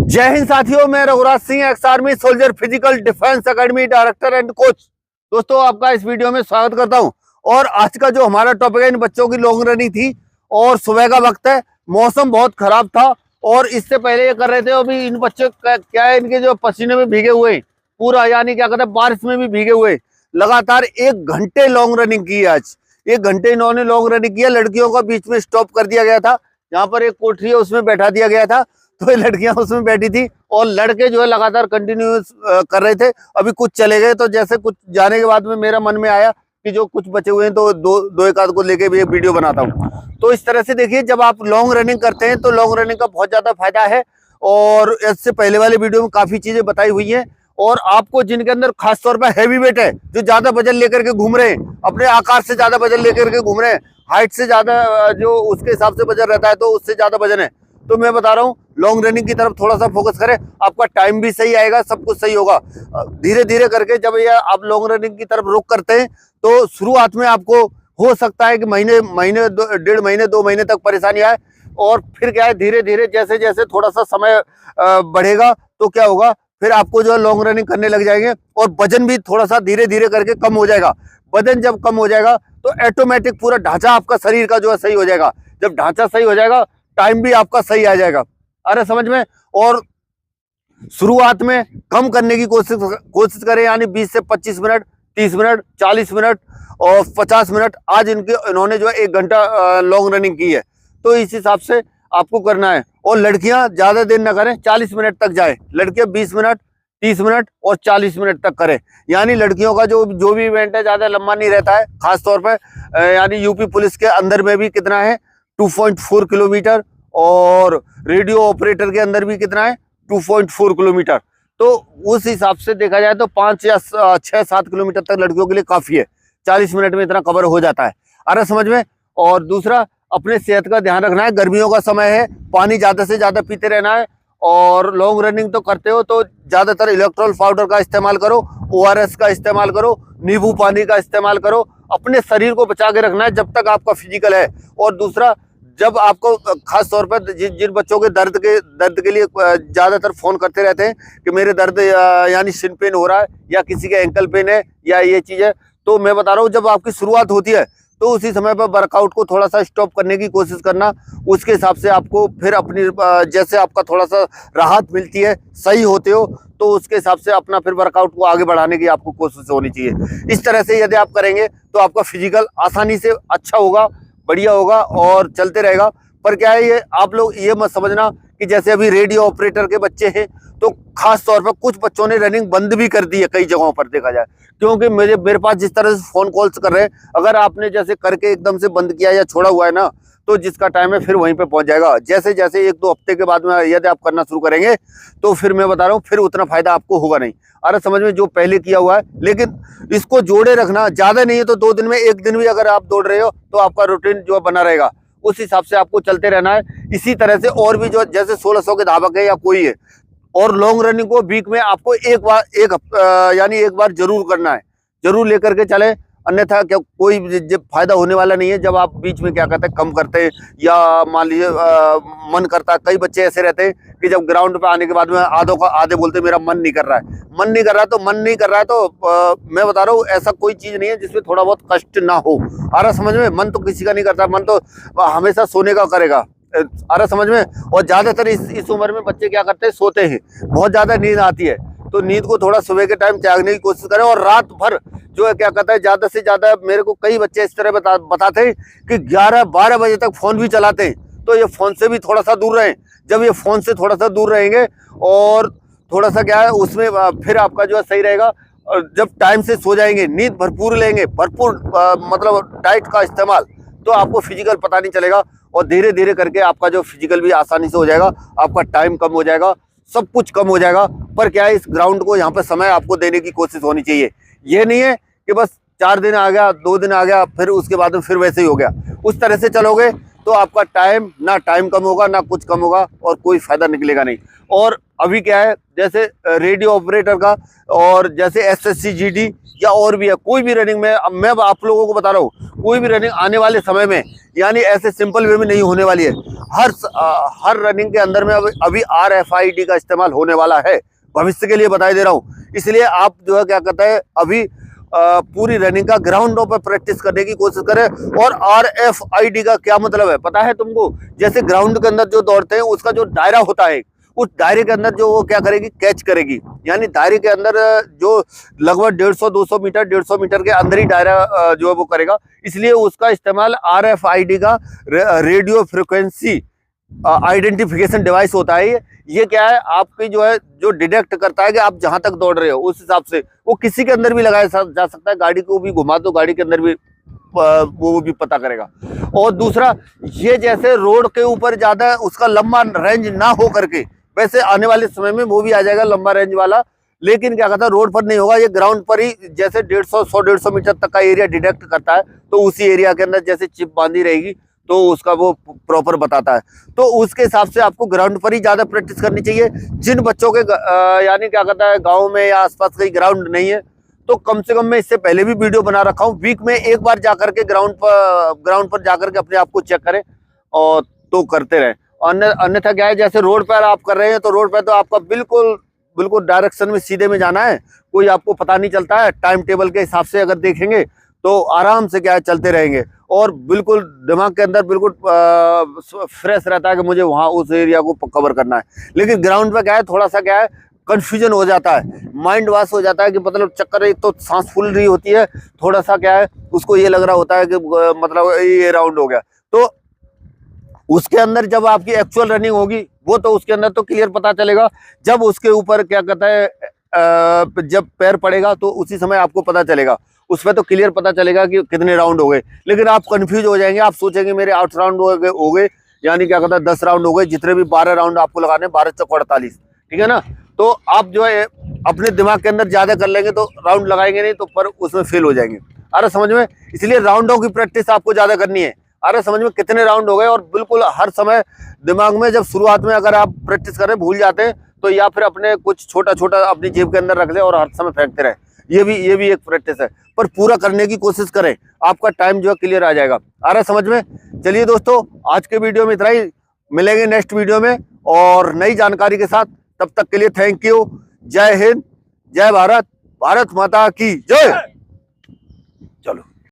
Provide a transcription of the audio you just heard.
जय हिंद साथियों, मैं Raghuraj Singh, ex army soldier, physical defence academy director and coach. दोस्तों, आपका इस वीडियो में स्वागत करता हूं। और आज का जो हमारा टॉपिक है, इन बच्चों की लॉन्ग रनिंग थी और सुबह का वक्त है, मौसम बहुत खराब था और इससे पहले ये कर रहे थे। अभी इन बच्चों का क्या है, इनके जो पसीने में भीगे हुए पूरा, यानी क्या कहते हैं, बारिश में भी भीगे हुए, लगातार 1 घंटे लॉन्ग रनिंग की। आज 1 घंटे इन्होंने लॉन्ग रनिंग किया। लड़कियों का बीच में स्टॉप कर दिया गया था, यहाँ पर एक कोठरी है उसमें बैठा दिया गया था, तो ये लड़कियां उसमें बैठी थी और लड़के जो है लगातार कंटिन्यूस कर रहे थे। अभी कुछ चले गए, तो जैसे कुछ जाने के बाद में मेरा मन में आया कि जो कुछ बचे हुए हैं तो दो एक आध को लेके भी एक वीडियो बनाता हूँ। तो इस तरह से देखिए, जब आप लॉन्ग रनिंग करते हैं तो लॉन्ग रनिंग का बहुत ज्यादा फायदा है। और इससे पहले वाले वीडियो में काफी चीजें बताई हुई हैं। और आपको जिनके अंदर खासतौर पर हैवी वेट है, जो ज्यादा वजन लेकर के घूम रहे हैं, अपने आकार से ज्यादा वजन लेकर के घूम रहे हैं, हाइट से ज्यादा जो उसके हिसाब से वजन रहता है तो उससे ज्यादा वजन है, तो मैं बता रहा हूँ लॉन्ग रनिंग की तरफ थोड़ा सा फोकस करें। आपका टाइम भी सही आएगा, सब कुछ सही होगा। धीरे धीरे करके जब ये आप लॉन्ग रनिंग की तरफ रुख करते हैं तो शुरुआत में आपको हो सकता है कि महीने 1.5 महीने 2 महीने तक परेशानी आए। और फिर क्या है, धीरे धीरे जैसे जैसे थोड़ा सा समय बढ़ेगा तो क्या होगा, फिर आपको जो है लॉन्ग रनिंग करने लग जाएंगे और वजन भी थोड़ा सा धीरे धीरे करके कम हो जाएगा। वजन जब कम हो जाएगा तो ऑटोमेटिक पूरा ढांचा आपका शरीर का जो है सही हो जाएगा। जब ढांचा सही हो जाएगा, टाइम भी आपका सही आ जाएगा। अरे समझ में। और शुरुआत में कम करने की कोशिश करें, यानी 20 से 25 मिनट, 30 मिनट, 40 मिनट और 50 मिनट। आज इन्होंने जो है 1 घंटा लॉन्ग रनिंग की है, तो इस हिसाब से आपको करना है। और लड़कियां ज्यादा देर ना करें, 40 मिनट तक जाए। लड़कियां 20 मिनट, 30 मिनट और 40 मिनट तक करें। यानी लड़कियों का जो भी इवेंट है ज्यादा लंबा नहीं रहता है। खासतौर पर यानी यूपी पुलिस के अंदर में भी कितना है, 2.4 किलोमीटर, और रेडियो ऑपरेटर के अंदर भी कितना है, 2.4 किलोमीटर। तो उस हिसाब से देखा जाए तो 5 या 6-7 किलोमीटर तक लड़कियों के लिए काफी है। 40 मिनट में इतना कवर हो जाता है। अरे समझ में। और दूसरा, अपने सेहत का ध्यान रखना है। गर्मियों का समय है, पानी ज्यादा से ज्यादा पीते रहना है। और लॉन्ग रनिंग तो करते हो तो ज्यादातर इलेक्ट्रोल पाउडर का इस्तेमाल करो, ORS का इस्तेमाल करो, नींबू पानी का इस्तेमाल करो। अपने शरीर को बचा के रखना है जब तक आपका फिजिकल है। और दूसरा, जब आपको खास तौर पर जिन बच्चों के दर्द के लिए ज्यादातर फोन करते रहते हैं कि मेरे दर्द यानी शिन पेन हो रहा है, या किसी के एंकल पेन है, या ये चीज है, तो मैं बता रहा हूँ जब आपकी शुरुआत होती है तो उसी समय पर वर्कआउट को थोड़ा सा स्टॉप करने की कोशिश करना। उसके हिसाब से आपको फिर अपनी जैसे आपका थोड़ा सा राहत मिलती है, सही होते हो, तो उसके हिसाब से अपना फिर वर्कआउट को आगे बढ़ाने की आपको कोशिश होनी चाहिए। इस तरह से यदि आप करेंगे तो आपका फिजिकल आसानी से अच्छा होगा, बढ़िया होगा और चलते रहेगा। पर क्या है, ये आप लोग ये मत समझना कि जैसे अभी रेडियो ऑपरेटर के बच्चे हैं तो खास तौर पर कुछ बच्चों ने रनिंग बंद भी कर दी है कई जगहों पर देखा जाए। क्योंकि मेरे पास जिस तरह से फोन कॉल्स कर रहे हैं, अगर आपने जैसे करके एकदम से बंद किया या छोड़ा हुआ है ना, तो जिसका टाइम है फिर वहीं पे पहुंच जाएगा। जैसे जैसे 1-2 हफ्ते के बाद में यदि आप करना शुरू करेंगे तो फिर मैं बता रहा हूँ फिर उतना फायदा आपको होगा नहीं। अरे समझ में, जो पहले किया हुआ है। लेकिन इसको जोड़े रखना, ज्यादा नहीं है तो 2 दिन में 1 दिन भी अगर आप दौड़ रहे हो तो आपका रूटीन जो बना रहेगा। उस हिसाब से आपको चलते रहना है। इसी तरह से और भी जो जैसे 1600 के धावक है या कोई है, और लॉन्ग रनिंग को वीक में आपको एक बार जरूर करना है, जरूर लेकर के चले। अन्यथा क्या कोई फायदा होने वाला नहीं है। जब आप बीच में क्या कहते हैं कम करते हैं, या मान लीजिए मन करता है, कई बच्चे ऐसे रहते हैं कि जब ग्राउंड पे आने के बाद में आधे बोलते मेरा मन नहीं कर रहा है। मन नहीं कर रहा है तो मैं बता रहा हूँ ऐसा कोई चीज नहीं है जिसमें थोड़ा बहुत कष्ट ना हो। अरे समझ में। मन तो किसी का नहीं करता, मन तो हमेशा सोने का करेगा। अरे समझ में। और ज्यादातर इस उम्र में बच्चे क्या करते हैं, सोते हैं, बहुत ज्यादा नींद आती है। तो नींद को थोड़ा सुबह के टाइम त्यागने की कोशिश करें। और रात भर जो है क्या कहता है, ज्यादा से ज्यादा, मेरे को कई बच्चे इस तरह बताते हैं कि 11-12 बजे तक फोन भी चलाते हैं। तो ये फोन से भी थोड़ा सा दूर रहें। जब ये फोन से थोड़ा सा दूर रहेंगे और थोड़ा सा क्या है उसमें फिर आपका जो है सही रहेगा। और जब टाइम से सो जाएंगे, नींद भरपूर लेंगे, भरपूर मतलब डाइट का इस्तेमाल, तो आपको फिजिकल पता नहीं चलेगा। और धीरे धीरे करके आपका जो फिजिकल भी आसानी से हो जाएगा, आपका टाइम कम हो जाएगा, सब कुछ कम हो जाएगा। पर क्या है, इस ग्राउंड को यहाँ पे समय आपको देने की कोशिश होनी चाहिए। ये नहीं है कि बस 4 दिन आ गया, 2 दिन आ गया, फिर उसके बाद में फिर वैसे ही हो गया। उस तरह से चलोगे तो आपका टाइम कम होगा, ना कुछ कम होगा, और कोई फायदा निकलेगा नहीं। और अभी क्या है, जैसे रेडियो ऑपरेटर का और जैसे SSC GD या और भी है, कोई भी रनिंग में, मैं आप लोगों को बता रहा हूँ, कोई भी रनिंग आने वाले समय में यानी ऐसे सिंपल वे में नहीं होने वाली है। हर रनिंग के अंदर में अभी RFID का इस्तेमाल होने वाला है, भविष्य के लिए बताई दे रहा हूँ। इसलिए आप जो है क्या कहते हैं अभी पूरी रनिंग का ग्राउंडों पर प्रैक्टिस करने की कोशिश करें। और RFID का क्या मतलब है पता है तुमको? जैसे ग्राउंड के अंदर जो दौड़ते हैं उसका जो दायरा होता है, उस दायरे के अंदर जो वो क्या करेगी, कैच करेगी। यानी दायरे के अंदर जो लगभग 150-200 मीटर 150 मीटर के अंदर ही दायरा जो है वो करेगा। इसलिए उसका इस्तेमाल RFID का रेडियो फ्रिक्वेंसी आइडेंटिफिकेशन डिवाइस होता है। ये क्या है, आपकी जो है जो डिटेक्ट करता है कि आप जहां तक दौड़ रहे हो उस हिसाब से वो किसी के अंदर भी लगाया जा सकता है। गाड़ी को भी घुमा दो, गाड़ी के अंदर भी वो भी पता करेगा। और दूसरा, ये जैसे रोड के ऊपर ज्यादा उसका लंबा रेंज ना हो करके, वैसे आने वाले समय में वो भी आ जाएगा लंबा रेंज वाला, लेकिन क्या कहता है रोड पर नहीं होगा, ये ग्राउंड पर ही जैसे 150-100-150 मीटर तक का एरिया डिटेक्ट करता है, तो उसी एरिया के अंदर जैसे चिप बांधी रहेगी तो उसका वो प्रॉपर बताता है। तो उसके हिसाब से आपको ग्राउंड पर ही ज्यादा प्रैक्टिस करनी चाहिए। जिन बच्चों के यानी क्या कहता है गाँव में या आसपास कहीं ग्राउंड नहीं है, तो कम से कम मैं इससे पहले भी वीडियो बना रखा हूँ, वीक में एक बार जाकर के ग्राउंड पर जाकर के अपने आप को चेक करें और तो करते रहें। अन्यथा क्या है, जैसे रोड पर आप कर रहे हैं तो रोड पर तो आपका बिल्कुल डायरेक्शन में सीधे में जाना है, कोई आपको पता नहीं चलता है। टाइम टेबल के हिसाब से अगर देखेंगे तो आराम से क्या है चलते रहेंगे और बिल्कुल दिमाग के अंदर बिल्कुल फ्रेश रहता है कि मुझे वहां उस एरिया को कवर करना है। लेकिन ग्राउंड पे क्या है, थोड़ा सा क्या है कंफ्यूजन हो जाता है, माइंड वॉश हो जाता है कि मतलब चक्कर, एक तो सांस फूल रही होती है, थोड़ा सा क्या है उसको ये लग रहा होता है कि मतलब ये राउंड हो गया। तो उसके अंदर जब आपकी एक्चुअल रनिंग होगी वो तो उसके अंदर तो क्लियर पता चलेगा। जब उसके ऊपर क्या कहता है जब पैर पड़ेगा तो उसी समय आपको पता चलेगा, उसमें तो क्लियर पता चलेगा कि कितने राउंड हो गए। लेकिन आप कंफ्यूज हो जाएंगे, आप सोचेंगे मेरे 8 राउंड हो गए, यानी क्या कहता है 10 राउंड हो गए, जितने भी 12 राउंड आपको लगाने, 12 चौक 48, ठीक है ना। तो आप जो है अपने दिमाग के अंदर ज्यादा कर लेंगे तो राउंड लगाएंगे नहीं तो पर उसमें फेल हो जाएंगे। अरे समझ में, इसलिए राउंडों की प्रैक्टिस आपको ज्यादा करनी है। अरे समझ में कितने राउंड हो गए, और बिल्कुल हर समय दिमाग में जब शुरुआत में अगर आप प्रैक्टिस करें भूल जाते हैं तो या फिर अपने कुछ छोटा छोटा अपनी जेब के अंदर रख ले और हर समय फेंकते रहे, ये भी एक प्रैक्टिस है। पर पूरा करने की कोशिश करें, आपका टाइम जो है क्लियर आ जाएगा। आ रहा समझ में? चलिए दोस्तों, आज के वीडियो में इतना ही, मिलेंगे नेक्स्ट वीडियो में और नई जानकारी के साथ। तब तक के लिए थैंक यू। जय हिंद, जय भारत, भारत माता की जय।